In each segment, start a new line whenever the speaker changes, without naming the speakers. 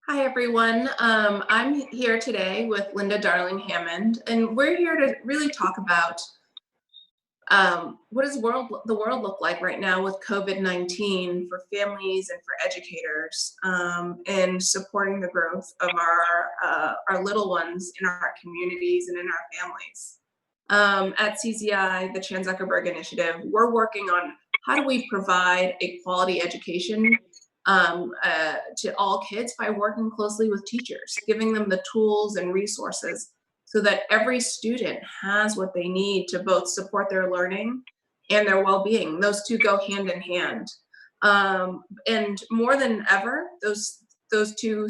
Hi, everyone. I'm here today with Linda Darling-Hammond, and we're here to really talk about what does the world look like right now with COVID-19 for families and for educators, and supporting the growth of our little ones in our communities and in our families. At CZI, the Chan Zuckerberg Initiative, we're working on how do we provide a quality education to all kids by working closely with teachers, giving them the tools and resources so that every student has what they need to both support their learning and their well-being. Those two go hand in hand. And more than ever, those two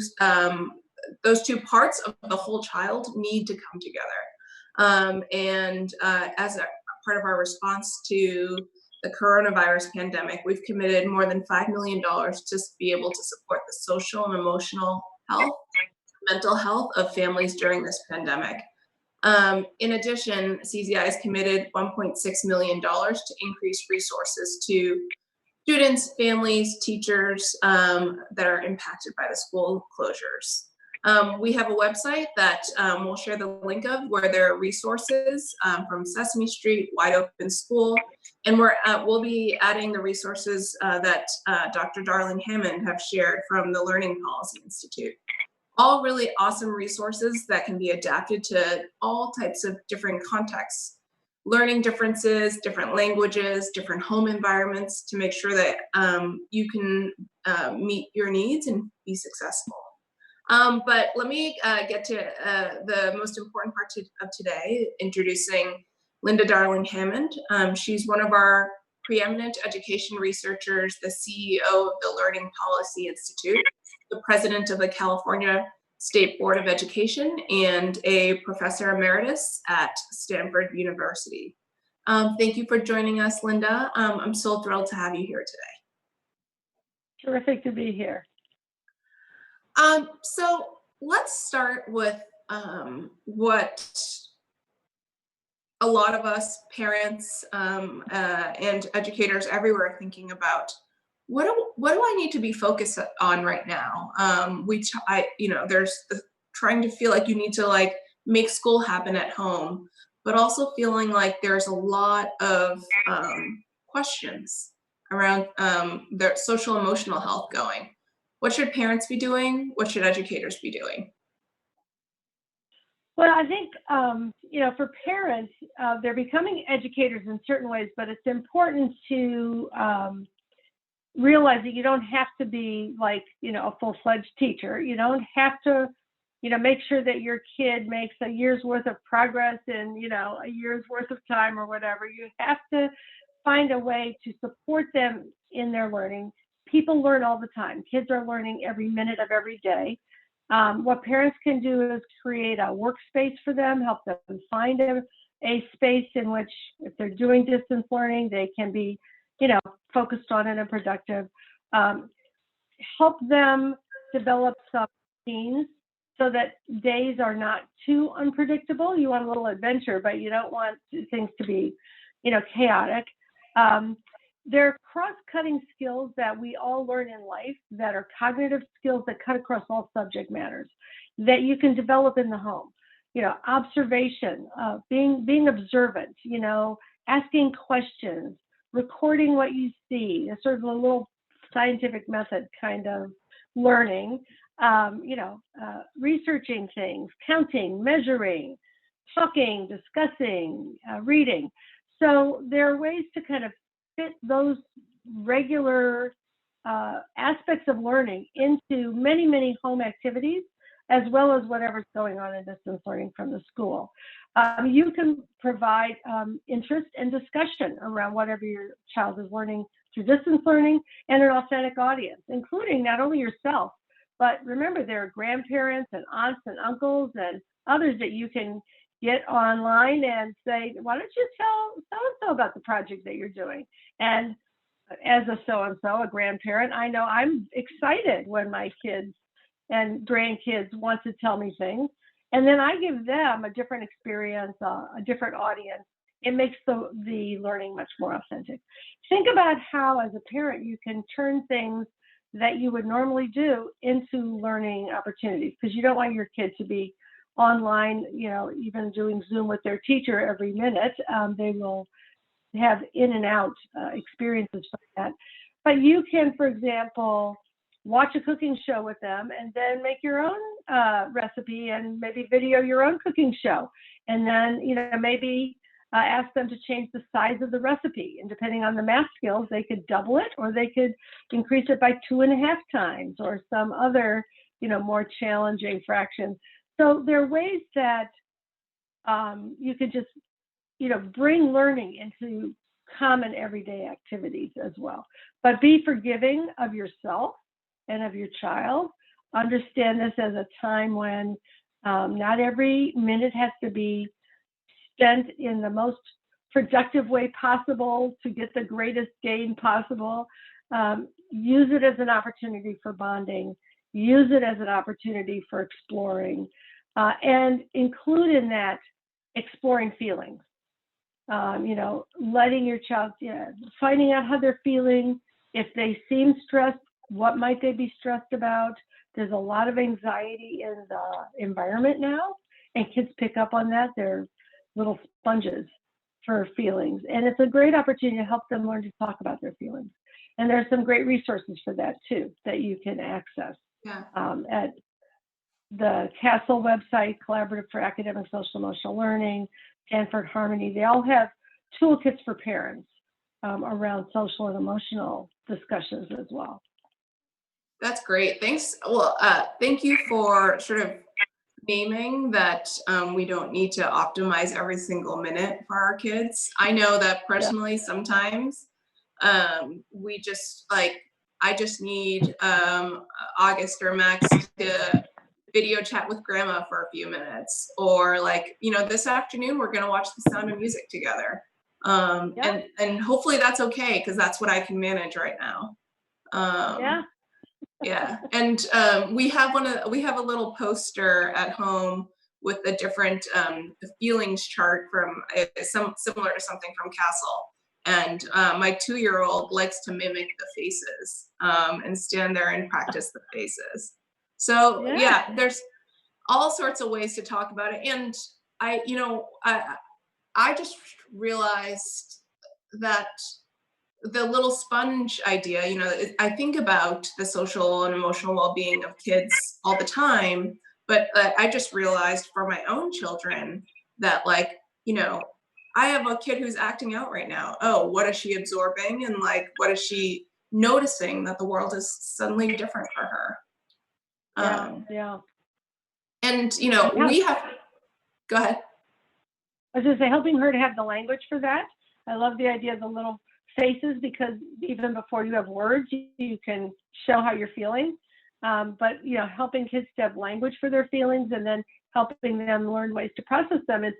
parts of the whole child need to come together. As a part of our response to the coronavirus pandemic, we've committed more than $5 million to be able to support the social and emotional health, mental health of families during this pandemic. In addition, CZI has committed $1.6 million to increase resources to students, families, teachers that are impacted by the school closures. We have a website that we'll share the link of where there are resources from Sesame Street, Wide Open School, and we'll be adding the resources that Dr. Darling-Hammond have shared from the Learning Policy Institute. All really awesome resources that can be adapted to all types of different contexts, learning differences, different languages, different home environments to make sure that you can meet your needs and be successful. But let me get to the most important part of today, introducing Linda Darling-Hammond. She's one of our preeminent education researchers, the CEO of the Learning Policy Institute, the president of the California State Board of Education, and a professor emeritus at Stanford University. Thank you for joining us, Linda. I'm so thrilled to have you here today.
Terrific to be here.
So let's start with what a lot of us parents and educators everywhere are thinking about. What do I need to be focused on right now? There's trying to feel like you need to make school happen at home, but also feeling like there's a lot of questions around their social emotional health going. What should parents be doing? What should educators be doing?
Well, I think, for parents, they're becoming educators in certain ways, but it's important to realize that you don't have to be a full-fledged teacher. You don't have to, make sure that your kid makes a year's worth of progress in, a year's worth of time or whatever. You have to find a way to support them in their learning. People learn all the time. Kids are learning every minute of every day. What parents can do is create a workspace for them, help them find a space in which, if they're doing distance learning, they can be, focused on it and productive. Help them develop some routines so that days are not too unpredictable. You want a little adventure, but you don't want things to be, chaotic. There are cross-cutting skills that we all learn in life that are cognitive skills that cut across all subject matters that you can develop in the home. Observation, being observant, asking questions, recording what you see, a sort of a little scientific method kind of learning, researching things, counting, measuring, talking, discussing, reading. So there are ways to kind of fit those regular aspects of learning into many, many home activities, as well as whatever's going on in distance learning from the school. You can provide interest and discussion around whatever your child is learning through distance learning and an authentic audience, including not only yourself, but remember there are grandparents and aunts and uncles and others that you can get online and say, why don't you tell so-and-so about the project that you're doing? And as a so-and-so, a grandparent, I know I'm excited when my kids and grandkids want to tell me things. And then I give them a different experience, a different audience. It makes the learning much more authentic. Think about how, as a parent, you can turn things that you would normally do into learning opportunities, because you don't want your kid to be online, even doing Zoom with their teacher every minute. They will have in and out experiences from that. But you can, for example, watch a cooking show with them and then make your own recipe and maybe video your own cooking show. And then, maybe ask them to change the size of the recipe. And depending on the math skills, they could double it, or they could increase it by 2.5 times, or some other, more challenging fraction. So there are ways that you could just, bring learning into common everyday activities as well. But be forgiving of yourself and of your child. Understand this as a time when not every minute has to be spent in the most productive way possible to get the greatest gain possible. Use it as an opportunity for bonding. Use it as an opportunity for exploring, and include in that exploring feelings. Letting your child, finding out how they're feeling. If they seem stressed, what might they be stressed about? There's a lot of anxiety in the environment now, and kids pick up on that. They're little sponges for feelings. And it's a great opportunity to help them learn to talk about their feelings. And there's some great resources for that too, that you can access at the CASEL website, Collaborative for Academic Social Emotional Learning, Stanford Harmony. They all have toolkits for parents around social and emotional discussions as well.
That's great. Thanks. Well, thank you for sort of naming that we don't need to optimize every single minute for our kids. I know that personally sometimes we just I just need August or Max to video chat with grandma for a few minutes, or this afternoon we're going to watch The Sound of Music together. And hopefully that's okay, because that's what I can manage right now. Yeah. And we have a little poster at home with a different feelings chart from similar to something from CASEL. And my 2-year-old likes to mimic the faces and stand there and practice the faces. So there's all sorts of ways to talk about it. And I just realized that the little sponge idea, I think about the social and emotional well-being of kids all the time, but I just realized for my own children that I have a kid who's acting out right now. Oh, what is she absorbing? And what is she noticing that the world is suddenly different for her? And, we have, go ahead.
I was going to say, helping her to have the language for that. I love the idea of the little faces, because even before you have words, you can show how you're feeling. But, helping kids to have language for their feelings and then helping them learn ways to process them is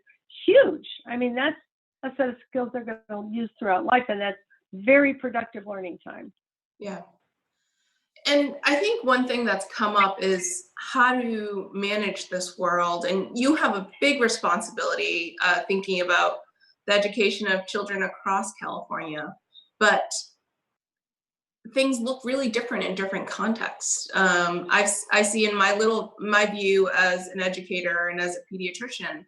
huge. I mean, that's a set of skills they're going to use throughout life, and that's very productive learning time.
Yeah. And I think one thing that's come up is how to manage this world. And you have a big responsibility thinking about the education of children across California. But things look really different in different contexts. I see in my view as an educator and as a pediatrician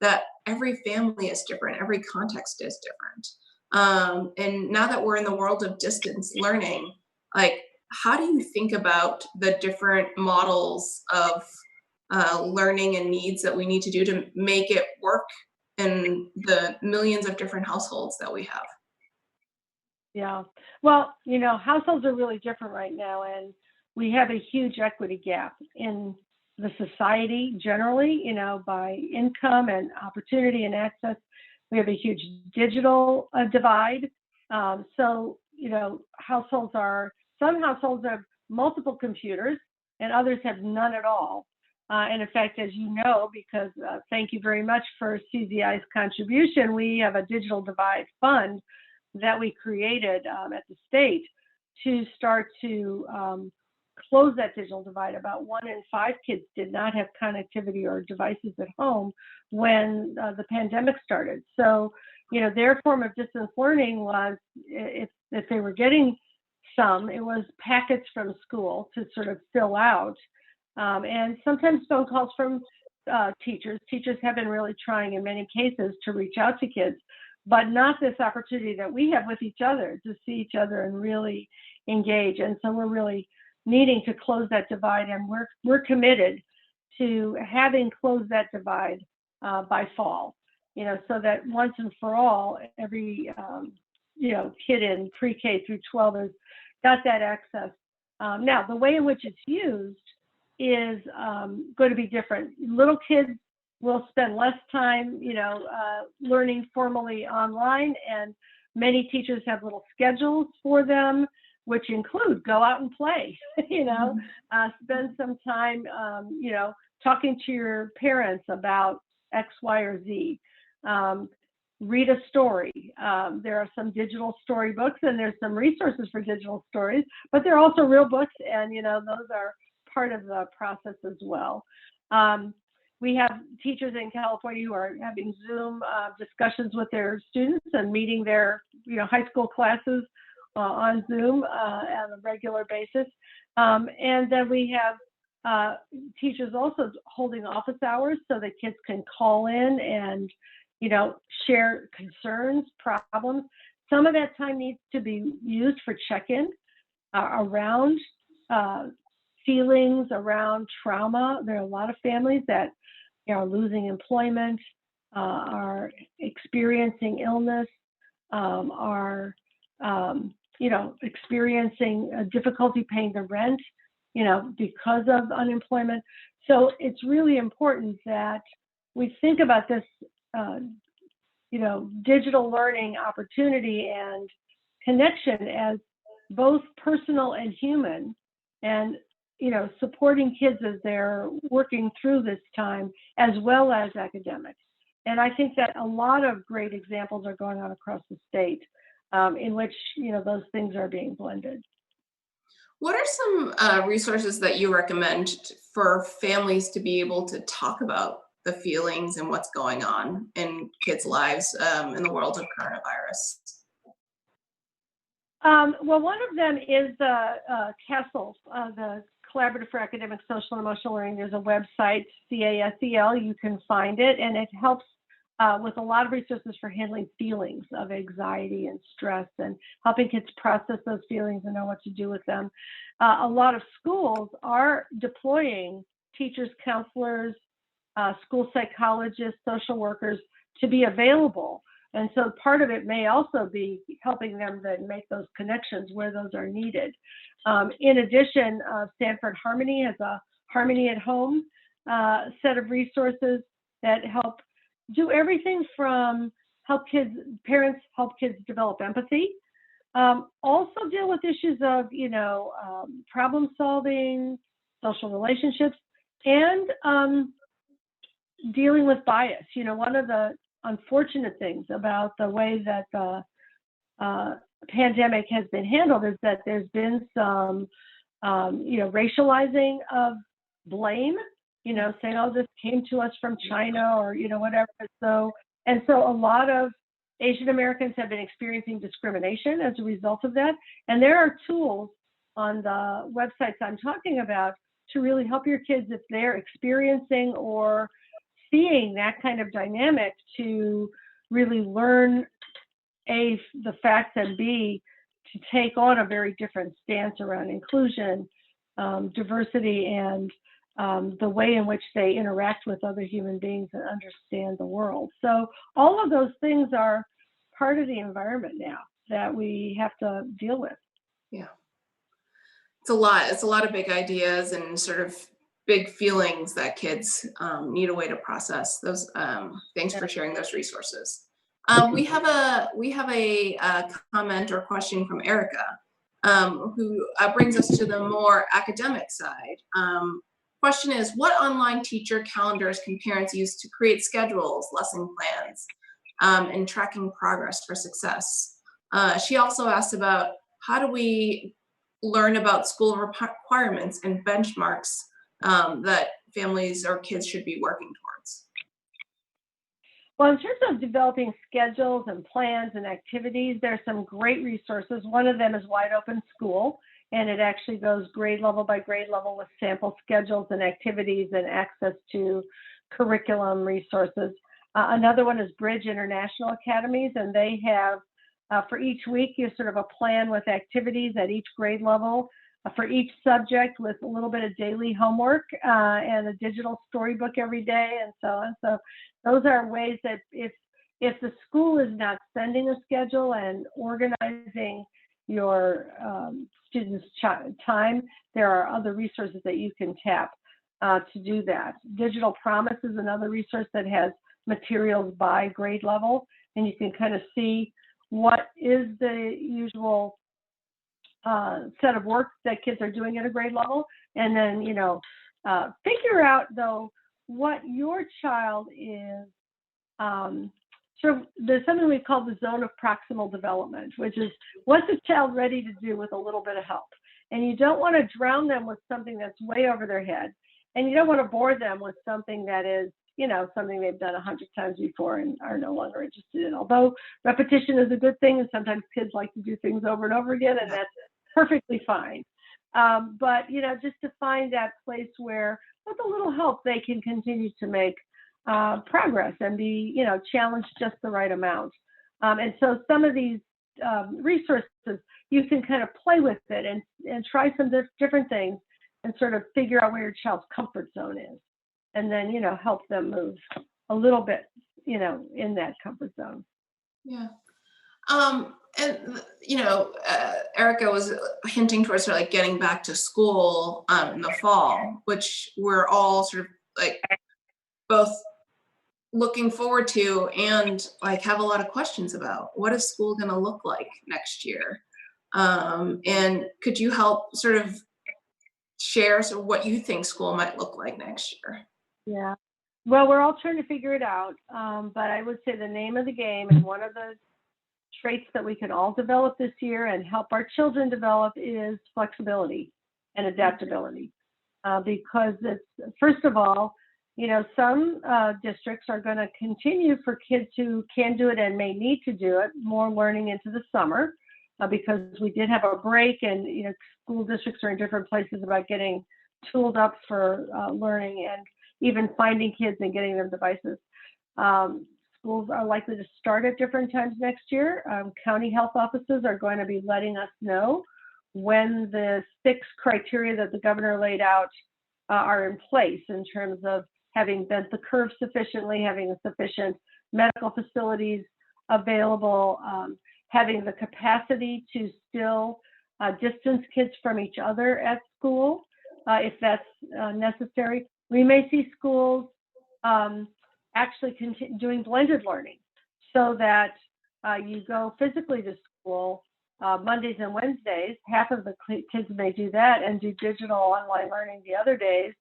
that every family is different, every context is different. And now that we're in the world of distance learning, how do you think about the different models of learning and needs that we need to do to make it work in the millions of different households that we have?
Yeah. Well, households are really different right now, and we have a huge equity gap in the society generally, by income and opportunity and access. We have a huge digital divide. So, some households have multiple computers and others have none at all. And in fact, as you know, because thank you very much for CZI's contribution, we have a digital divide fund that we created at the state to start to close that digital divide. About 1 in 5 kids did not have connectivity or devices at home when the pandemic started. So, their form of distance learning was if they were getting some. It was packets from school to sort of fill out, and sometimes phone calls from teachers. Teachers have been really trying in many cases to reach out to kids, but not this opportunity that we have with each other to see each other and really engage. And so we're really needing to close that divide, and we're committed to having closed that divide by fall. So that once and for all, every kid in pre-K through 12 has got that access. Now, the way in which it's used is going to be different. Little kids will spend less time, learning formally online, and many teachers have little schedules for them, which include go out and play, spend some time, talking to your parents about X, Y, or Z. Read a story. There are some digital storybooks, and there's some resources for digital stories, but there are also real books, and those are part of the process as well. We have teachers in California who are having Zoom discussions with their students and meeting their high school classes on Zoom on a regular basis. And then we have teachers also holding office hours so that kids can call in and share concerns, problems. Some of that time needs to be used for check-in around feelings, around trauma. There are a lot of families that are losing employment, are experiencing illness, are experiencing difficulty paying the rent, because of unemployment. So it's really important that we think about this digital learning opportunity and connection as both personal and human, and supporting kids as they're working through this time, as well as academics. And I think that a lot of great examples are going on across the state in which those things are being blended.
What are some resources that you recommend for families to be able to talk about the feelings and what's going on in kids' lives in the world of coronavirus?
Well, one of them is CASEL, the Collaborative for Academic, Social, and Emotional Learning. There's a website, CASEL, you can find it, and it helps with a lot of resources for handling feelings of anxiety and stress and helping kids process those feelings and know what to do with them. A lot of schools are deploying teachers, counselors, school psychologists, social workers to be available. And so part of it may also be helping them then make those connections where those are needed. In addition, Stanford Harmony has a Harmony at Home set of resources that help do everything from parents help kids develop empathy, also deal with issues of, problem solving, social relationships, and dealing with bias. One of the unfortunate things about the way that the pandemic has been handled is that there's been some, racializing of blame, saying, oh, this came to us from China or, whatever. So a lot of Asian Americans have been experiencing discrimination as a result of that. And there are tools on the websites I'm talking about to really help your kids if they're experiencing or seeing that kind of dynamic, to really learn A, the facts, and B, to take on a very different stance around inclusion, diversity, and the way in which they interact with other human beings and understand the world. So all of those things are part of the environment now that we have to deal with.
Yeah. It's a lot. It's a lot of big ideas and sort of big feelings that kids need a way to process those. Thanks for sharing those resources. We have a comment or question from Erica, who brings us to the more academic side. Question is, what online teacher calendars can parents use to create schedules, lesson plans, and tracking progress for success? She also asked about how do we learn about school requirements and benchmarks that families or kids should be working towards.
Well, in terms of developing schedules and plans and activities, there's some great resources. One of them is Wide Open School, and it actually goes grade level by grade level with sample schedules and activities and access to curriculum resources. Another one is Bridge International Academies, and they have, for each week, you sort of a plan with activities at each grade level for each subject with a little bit of daily homework and a digital storybook every day and so on. So those are ways that if the school is not sending a schedule and organizing your students' time, there are other resources that you can tap to do that. Digital Promise is another resource that has materials by grade level, and you can kind of see what is the usual set of work that kids are doing at a grade level, and then figure out though what your child is. There's something we call the zone of proximal development, which is what's a child ready to do with a little bit of help. And you don't want to drown them with something that's way over their head, and you don't want to bore them with something that is something they've done 100 times before and are no longer interested in. Although repetition is a good thing, and sometimes kids like to do things over and over again, and that's perfectly fine. But just to find that place where with a little help they can continue to make progress and be challenged just the right amount. And so some of these resources, you can kind of play with it and try some different things and sort of figure out where your child's comfort zone is, and then help them move a little bit in that comfort zone.
Yeah. And Erica was hinting towards sort of like getting back to school in the fall, which we're all sort of like both looking forward to and like have a lot of questions about. What is school going to look like next year? And could you help sort of share sort of what you think school might look like next year?
Yeah. Well, we're all trying to figure it out. But I would say the name of the game, and one of the traits that we can all develop this year and help our children develop, is flexibility and adaptability. Because it's, first of all, some districts are going to continue for kids who can do it and may need to do it more learning into the summer, because we did have a break, and school districts are in different places about getting tooled up for learning and even finding kids and getting them devices. Schools are likely to start at different times next year. County health offices are going to be letting us know when the 6 criteria that the governor laid out are in place, in terms of having bent the curve sufficiently, having sufficient medical facilities available, having the capacity to still distance kids from each other at school if that's necessary. We may see schools actually doing blended learning, so that you go physically to school Mondays and Wednesdays. Half of the kids may do that and do digital online learning the other days.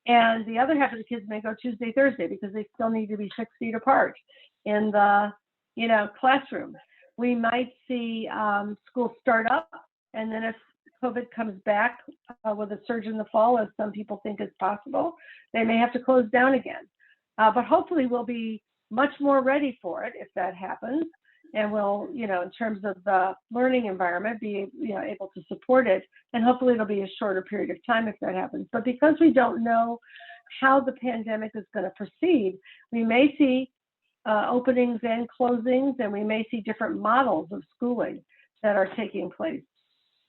And the other half of the kids may go Tuesday, Thursday, because they still need to be 6 feet apart in the classroom. We might see schools start up, and then if COVID comes back with a surge in the fall, as some people think is possible, they may have to close down again. But hopefully we'll be much more ready for it if that happens, and we'll, in terms of the learning environment, be able to support it. And hopefully it'll be a shorter period of time if that happens. But because we don't know how the pandemic is going to proceed, we may see openings and closings, and we may see different models of schooling that are taking place.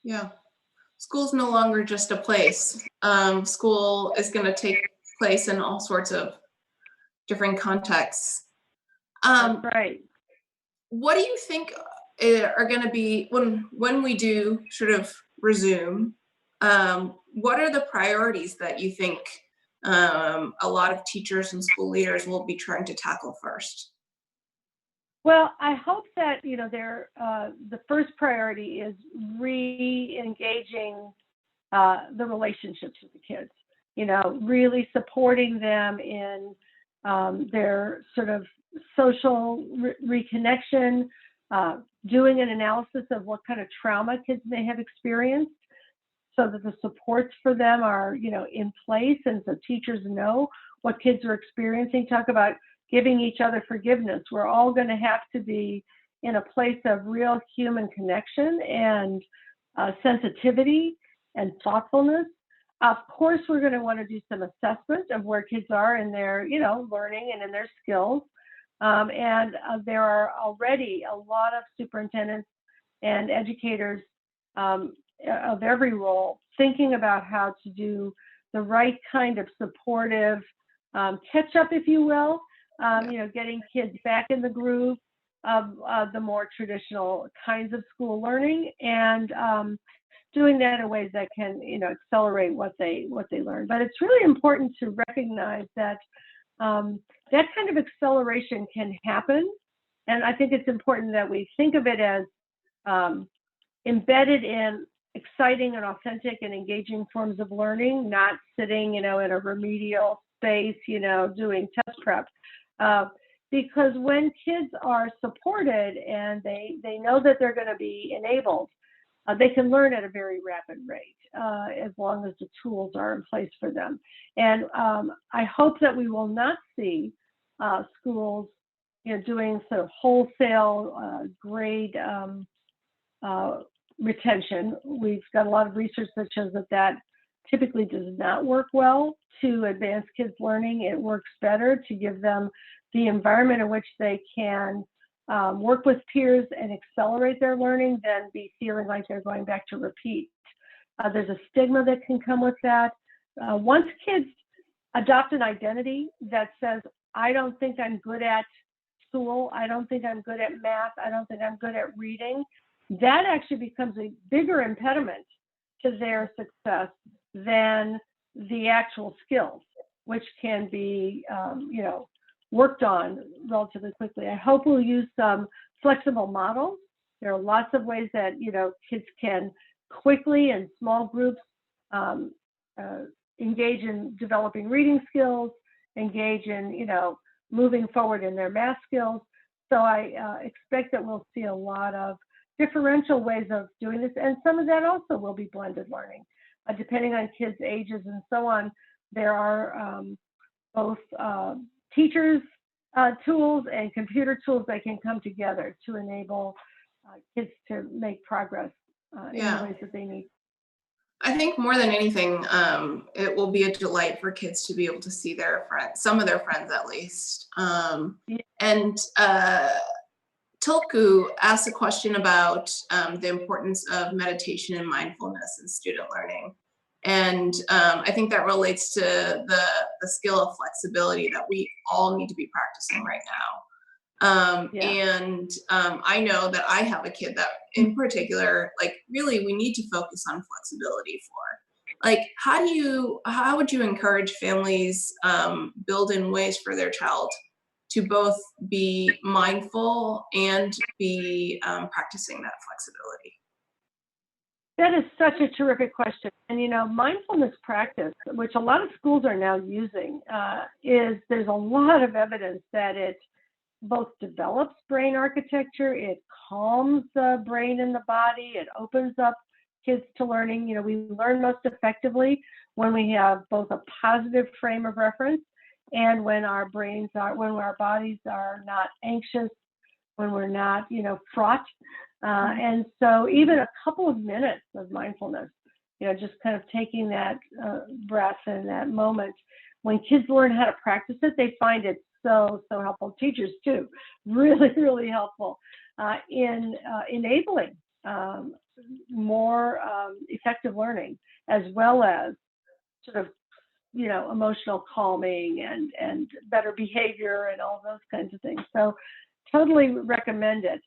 Yeah. School's no longer just a place. School is going to take place in all sorts of different contexts.
That's right.
What do you think are going to be, when we do sort of resume, what are the priorities that you think a lot of teachers and school leaders will be trying to tackle first?
Well, I hope that the first priority is re-engaging the relationships with the kids. Really supporting them in their sort of social reconnection, doing an analysis of what kind of trauma kids may have experienced, so that the supports for them are in place, and so teachers know what kids are experiencing. Talk about giving each other forgiveness. We're all going to have to be in a place of real human connection and sensitivity and thoughtfulness. Of course, we're going to want to do some assessment of where kids are in their, learning and in their skills. There are already a lot of superintendents and educators of every role thinking about how to do the right kind of supportive catch up, if you will, getting kids back in the groove of the more traditional kinds of school learning, and doing that in ways that can, accelerate what they learn. But it's really important to recognize that that kind of acceleration can happen, and I think it's important that we think of it as embedded in exciting and authentic and engaging forms of learning, not sitting, in a remedial space, doing test prep. Because when kids are supported and they know that they're going to be enabled, they can learn at a very rapid rate, as long as the tools are in place for them. And I hope that we will not see schools, doing sort of wholesale grade retention. We've got a lot of research that shows that typically does not work well to advance kids' learning. It works better to give them the environment in which they can work with peers and accelerate their learning than be feeling like they're going back to repeat. There's a stigma that can come with that. Once kids adopt an identity that says, I don't think I'm good at school, I don't think I'm good at math, I don't think I'm good at reading, that actually becomes a bigger impediment to their success than the actual skills, which can be, worked on relatively quickly. I hope we'll use some flexible models. There are lots of ways that, kids can quickly in small groups engage in developing reading skills, engage in, moving forward in their math skills. So I expect that we'll see a lot of differential ways of doing this, and some of that also will be blended learning. Depending on kids' ages and so on, there are both teachers' tools and computer tools that can come together to enable kids to make progress in the ways that they need.
I think more than anything, it will be a delight for kids to be able to see their friends, some of their friends at least. And Tilku asked a question about the importance of meditation and mindfulness in student learning. And I think that relates to the skill of flexibility that we all need to be practicing right now. And I know that I have a kid that in particular, like really we need to focus on flexibility for. Like, how would you encourage families build in ways for their child to both be mindful and be practicing that flexibility?
That is such a terrific question. And, mindfulness practice, which a lot of schools are now using, there's a lot of evidence that it both develops brain architecture, it calms the brain and the body, it opens up kids to learning. We learn most effectively when we have both a positive frame of reference and when our bodies are not anxious, when we're not, fraught. And so even a couple of minutes of mindfulness, just kind of taking that breath in that moment, when kids learn how to practice it, they find it so helpful. Teachers too, really, really helpful in enabling more effective learning, as well as sort of, emotional calming and better behavior and all those kinds of things. So totally recommend it.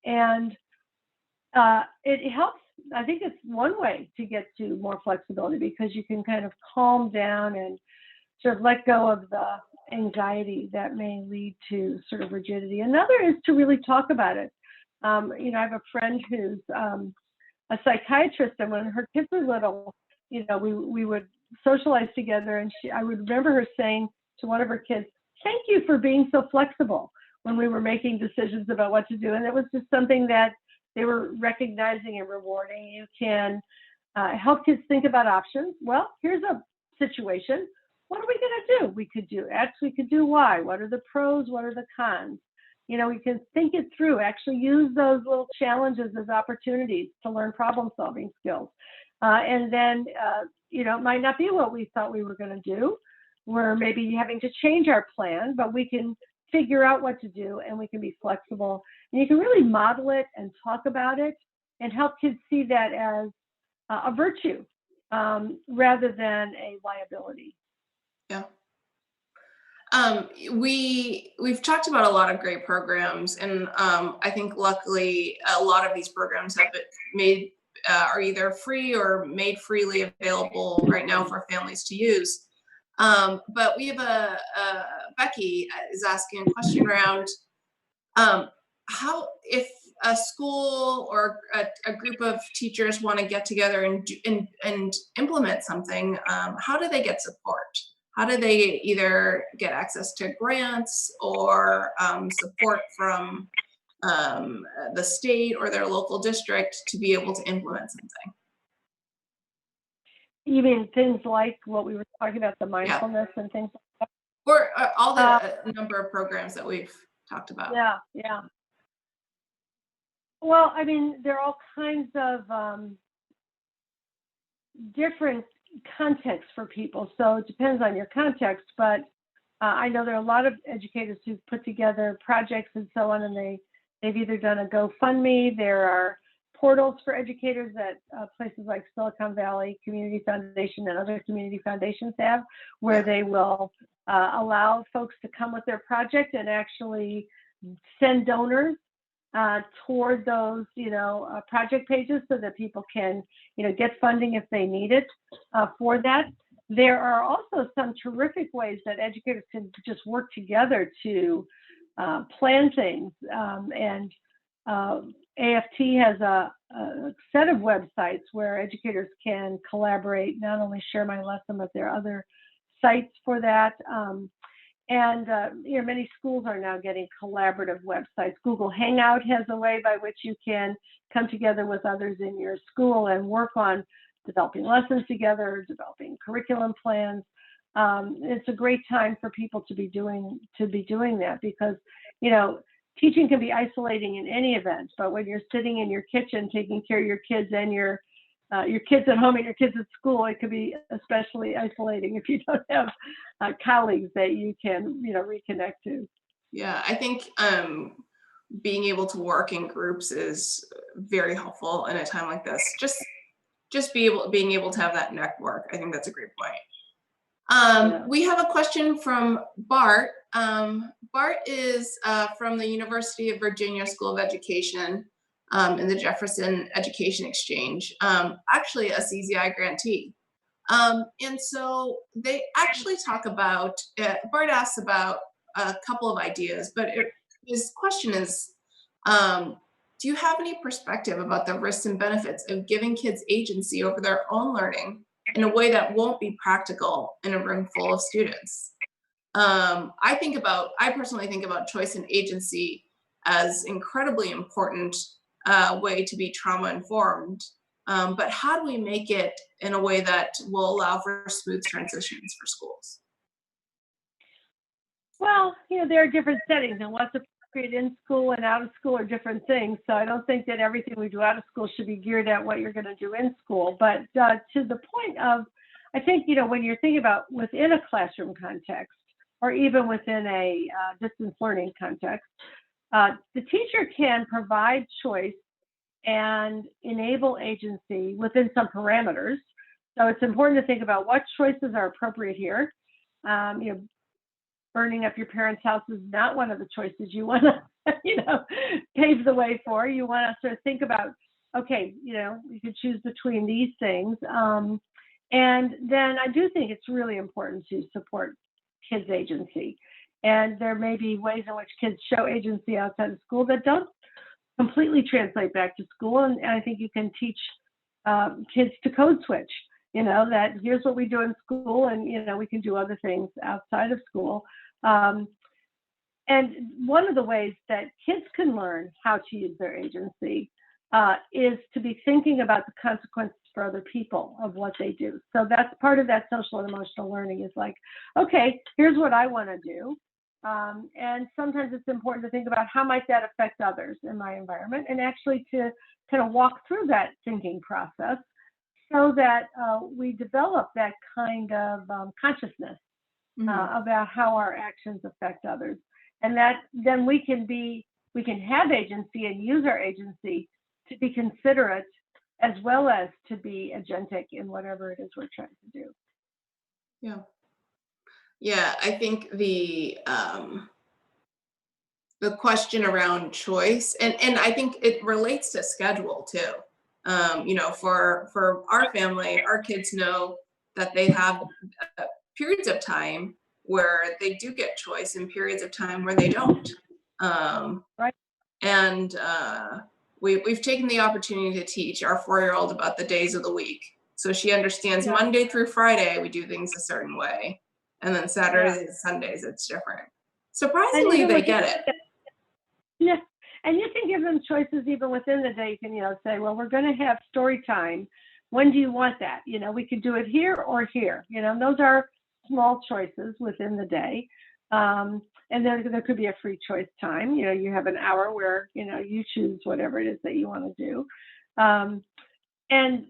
And it helps. I think it's one way to get to more flexibility, because you can kind of calm down and sort of let go of the anxiety that may lead to sort of rigidity. Another is to really talk about it. I have a friend who's a psychiatrist, and when her kids were little, we would socialize together, and I would remember her saying to one of her kids, "Thank you for being so flexible," when we were making decisions about what to do. And it was just something that they were recognizing and rewarding. You can help kids think about options. Well, here's a situation. what are we going to do? We could do X, we could do Y. What are the pros? What are the cons? We can think it through, actually use those little challenges as opportunities to learn problem solving skills. And then, it might not be what we thought we were going to do. We're maybe having to change our plan, but we can figure out what to do, and we can be flexible. And you can really model it and talk about it and help kids see that as a virtue rather than a liability.
Yeah. We've talked about a lot of great programs, and I think luckily a lot of these programs have been made are either free or made freely available right now for families to use. But we have Becky is asking a question around how, if a school or a group of teachers want to get together and implement something, how do they get support? How do they either get access to grants or support from the state or their local district to be able to implement something?
You mean things like what we were talking about, the mindfulness and things like that?
Or all the number of programs that we've talked about.
Yeah. Well, I mean, there are all kinds of different contexts for people. So it depends on your context, but I know there are a lot of educators who've put together projects and so on, and they've either done a GoFundMe. There are portals for educators that places like Silicon Valley Community Foundation and other community foundations have, where they will allow folks to come with their project and actually send donors toward those, project pages so that people can, get funding if they need it for that. There are also some terrific ways that educators can just work together to plan things. And AFT has a set of websites where educators can collaborate, not only share my lesson, but there are other sites for that. And many schools are now getting collaborative websites. Google Hangout has a way by which you can come together with others in your school and work on developing lessons together, developing curriculum plans. It's a great time for people to be doing that, because teaching can be isolating in any event, but when you're sitting in your kitchen taking care of your kids and your kids at home and your kids at school, it could be especially isolating if you don't have colleagues that you can, reconnect to.
Yeah, I think being able to work in groups is very helpful in a time like this. Just being able to have that network. I think that's a great point. We have a question from Bart. Bart is from the University of Virginia School of Education in the Jefferson Education Exchange, actually a CZI grantee. And so they actually talk about, Bart asks about a couple of ideas, but his question is, do you have any perspective about the risks and benefits of giving kids agency over their own learning in a way that won't be practical in a room full of students? I personally think about choice and agency as incredibly important way to be trauma informed. But how do we make it in a way that will allow for smooth transitions for schools?
Well, there are different settings, and what's appropriate in school and out of school are different things. So I don't think that everything we do out of school should be geared at what you're going to do in school. But to the point of, I think, when you're thinking about within a classroom context, or even within a distance learning context, the teacher can provide choice and enable agency within some parameters. So it's important to think about what choices are appropriate here. Burning up your parents' house is not one of the choices you want to, pave the way for. You want to sort of think about, okay, you could choose between these things. And then I do think it's really important to support kids' agency. And there may be ways in which kids show agency outside of school that don't completely translate back to school. And I think you can teach kids to code switch, that here's what we do in school, and, we can do other things outside of school. And one of the ways that kids can learn how to use their agency is to be thinking about the consequences for other people of what they do. So that's part of that social and emotional learning is like, okay, here's what I want to do. And sometimes it's important to think about how might that affect others in my environment, and actually to kind of walk through that thinking process so that we develop that kind of consciousness about how our actions affect others. And that then we can have agency and use our agency to be considerate as well as to be agentic in whatever it is we're trying to do.
Yeah. Yeah, I think the question around choice, and I think it relates to schedule too. For our family, our kids know that they have periods of time where they do get choice and periods of time where they don't.
Right.
And we've taken the opportunity to teach our 4-year-old about the days of the week. So she understands Monday through Friday, we do things a certain way. And then Saturdays and Sundays, it's different. Surprisingly, they get it.
Yeah. And you can give them choices even within the day. You can, say, well, we're going to have story time. When do you want that? We could do it here or here. Those are small choices within the day. And then there could be a free choice time. You have an hour where, you choose whatever it is that you want to do. And,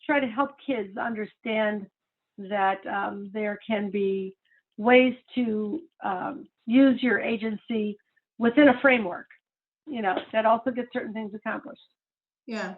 try to help kids understand that there can be ways to use your agency within a framework, that also gets certain things accomplished.
Yeah.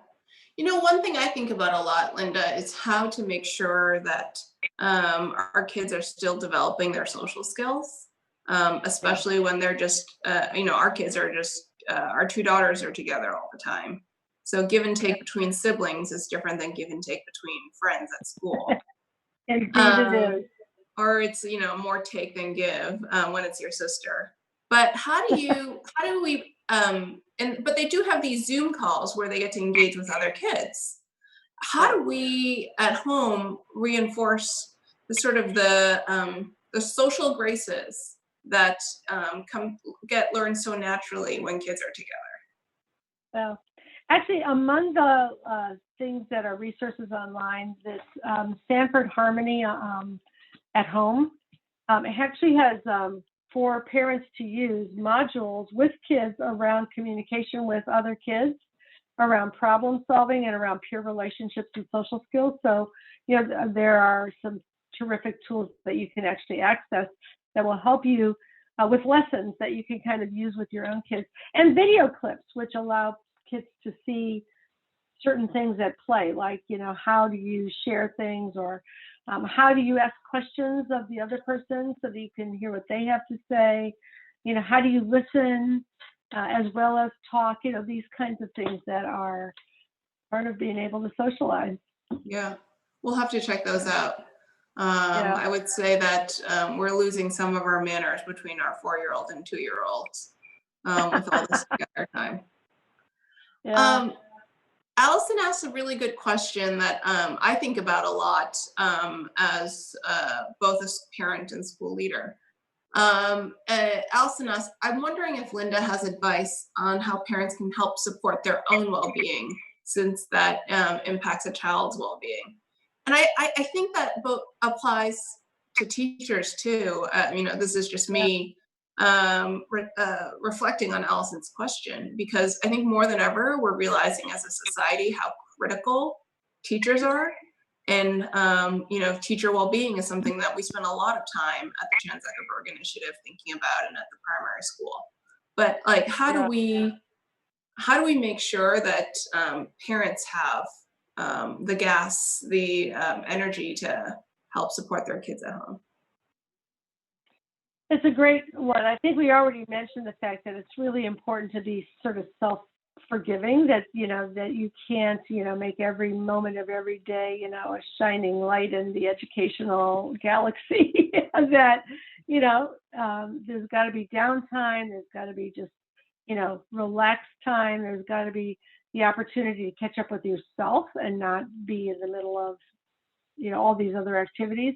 One thing I think about a lot, Linda, is how to make sure that our kids are still developing their social skills, especially when they're just, our kids are just, our two daughters are together all the time. So give and take between siblings is different than give and take between friends at school.
Indeed it is.
Or it's, more take than give when it's your sister. But how do we, but they do have these Zoom calls where they get to engage with other kids. How do we at home reinforce the sort of the social graces that get learned so naturally when kids are together?
Well, actually, among the things that are resources online, this Sanford Harmony at home, it actually has for parents to use modules with kids around communication with other kids, around problem solving, and around peer relationships and social skills. So, there are some terrific tools that you can actually access that will help you with lessons that you can kind of use with your own kids, and video clips, which allow kids to see certain things at play, like, how do you share things, or how do you ask questions of the other person so that you can hear what they have to say? How do you listen as well as talk? These kinds of things that are part of being able to socialize.
Yeah, we'll have to check those out. I would say that we're losing some of our manners between our 4-year-old and 2-year-olds with all this together time.
Yeah.
Allison asked a really good question that I think about a lot as both a parent and school leader. Allison asked, I'm wondering if Linda has advice on how parents can help support their own well-being, since that impacts a child's well-being. And I think that both applies to teachers too. This is just me reflecting on Allison's question, because I think more than ever, we're realizing as a society how critical teachers are. And, teacher well-being is something that we spend a lot of time at the Chan Zuckerberg Initiative thinking about, and at the primary school. But like, how do we make sure that parents have the gas, the energy to help support their kids at home?
It's a great one. I think we already mentioned the fact that it's really important to be sort of self-forgiving, that, that you can't, make every moment of every day, a shining light in the educational galaxy. That, there's got to be downtime. There's got to be just, relaxed time. There's got to be the opportunity to catch up with yourself and not be in the middle of, all these other activities.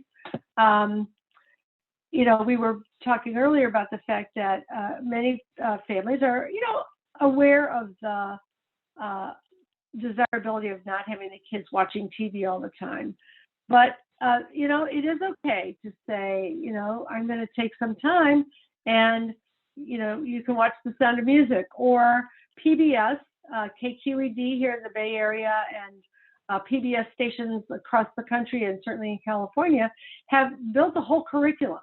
We were talking earlier about the fact that many families are, aware of the desirability of not having the kids watching TV all the time. But, it is okay to say, I'm going to take some time and, you can watch The Sound of Music or PBS, KQED here in the Bay Area, and PBS stations across the country and certainly in California have built a whole curriculum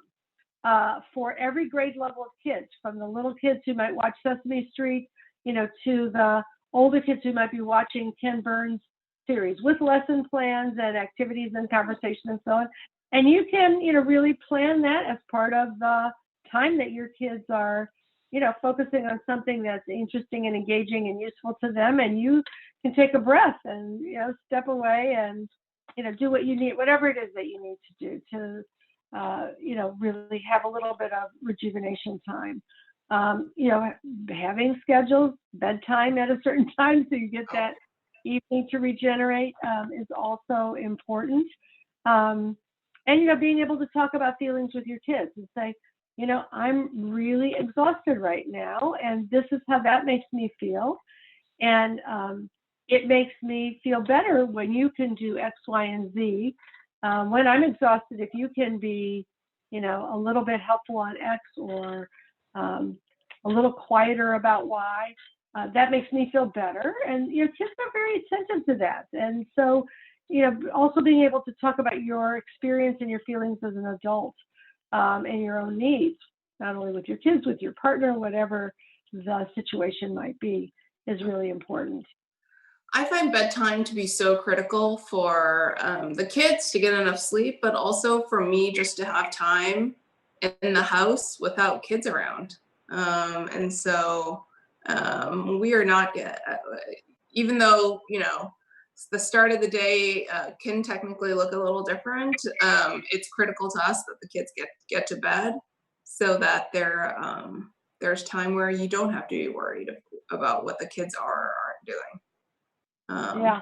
for every grade level of kids, from the little kids who might watch Sesame Street, to the older kids who might be watching Ken Burns series with lesson plans and activities and conversation and so on. And you can, really plan that as part of the time that your kids are, focusing on something that's interesting and engaging and useful to them. And you can take a breath and, step away and, do what you need, whatever it is that you need to do to, really have a little bit of rejuvenation time. Having schedules, bedtime at a certain time so you get that evening to regenerate is also important. And, being able to talk about feelings with your kids and say, I'm really exhausted right now, and this is how that makes me feel. And it makes me feel better when you can do X, Y, and Z. When I'm exhausted, if you can be, a little bit helpful on X or a little quieter about Y, that makes me feel better. And your kids are very attentive to that. And so, also being able to talk about your experience and your feelings as an adult and your own needs, not only with your kids, with your partner, whatever the situation might be, is really important.
I find bedtime to be so critical for the kids to get enough sleep, but also for me just to have time in the house without kids around. And so we are not, even though, the start of the day can technically look a little different, it's critical to us that the kids get to bed so that there's time where you don't have to be worried about what the kids are or aren't doing.
Yeah,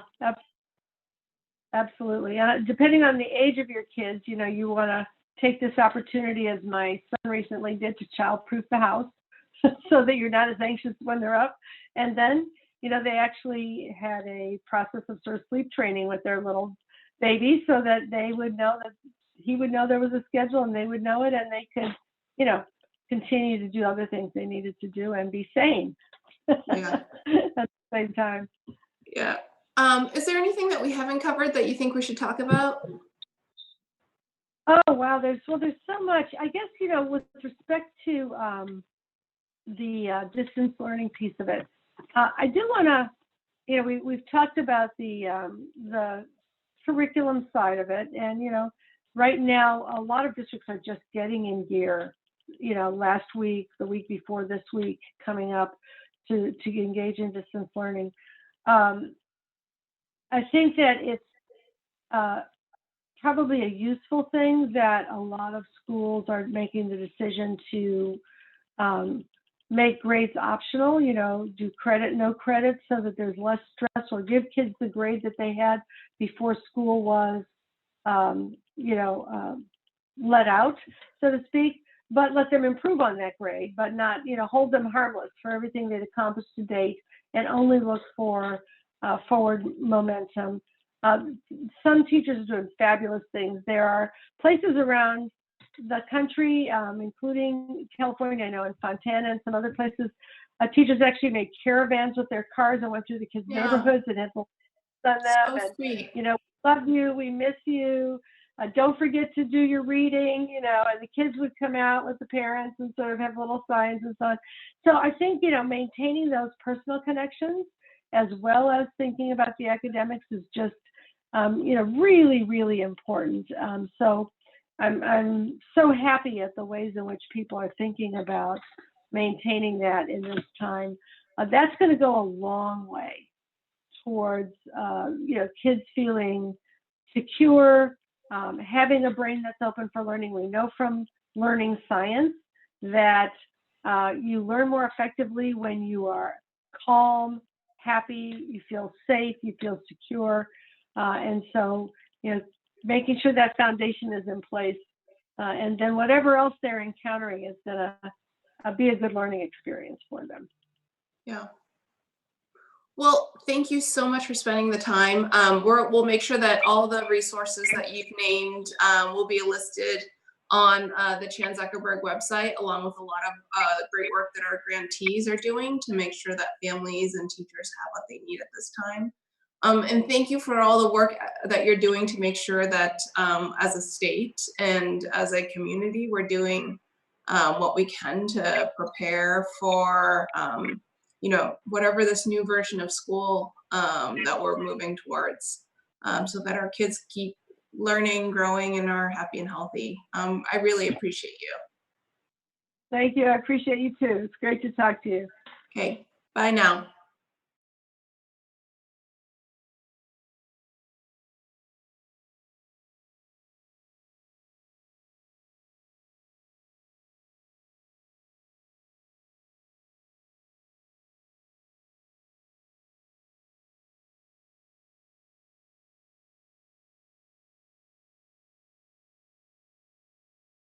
absolutely. Depending on the age of your kids, you want to take this opportunity, as my son recently did, to childproof the house so that you're not as anxious when they're up. And then, they actually had a process of sort of sleep training with their little baby so that they would know that he would know there was a schedule and they would know it, and they could, continue to do other things they needed to do and be sane
Yeah.
at the same time.
Yeah. Is there anything that we haven't covered that you think we should talk about?
Oh, wow. There's so much. I guess, with respect to the distance learning piece of it, I do want to, we've talked about the curriculum side of it. And, right now, a lot of districts are just getting in gear, last week, the week before this week coming up to engage in distance learning. I think that it's probably a useful thing that a lot of schools are making the decision to make grades optional, do credit, no credit, so that there's less stress, or give kids the grade that they had before school was, let out, so to speak, but let them improve on that grade, but not, hold them harmless for everything they've accomplished to date and only look for forward momentum. Some teachers are doing fabulous things. There are places around the country, including California, I know in Fontana and some other places, teachers actually made caravans with their cars and went through the kids' neighborhoods and had on them.
So
and,
sweet.
Love you, we miss you. Don't forget to do your reading, and the kids would come out with the parents and sort of have little signs and so on. So I think, maintaining those personal connections as well as thinking about the academics is just, really, really important. So I'm so happy at the ways in which people are thinking about maintaining that in this time. That's going to go a long way towards, kids feeling secure, having a brain that's open for learning. We know from learning science that you learn more effectively when you are calm, happy, you feel safe, you feel secure. And so, making sure that foundation is in place. And then whatever else they're encountering is going to be a good learning experience for them.
Yeah. Well, thank you so much for spending the time. We'll make sure that all the resources that you've named will be listed on the Chan Zuckerberg website, along with a lot of great work that our grantees are doing to make sure that families and teachers have what they need at this time. And thank you for all the work that you're doing to make sure that as a state and as a community, we're doing what we can to prepare for whatever this new version of school that we're moving towards, so that our kids keep learning, growing, and are happy and healthy. I really appreciate you.
Thank you. I appreciate you too. It's great to talk to you.
Okay, bye now.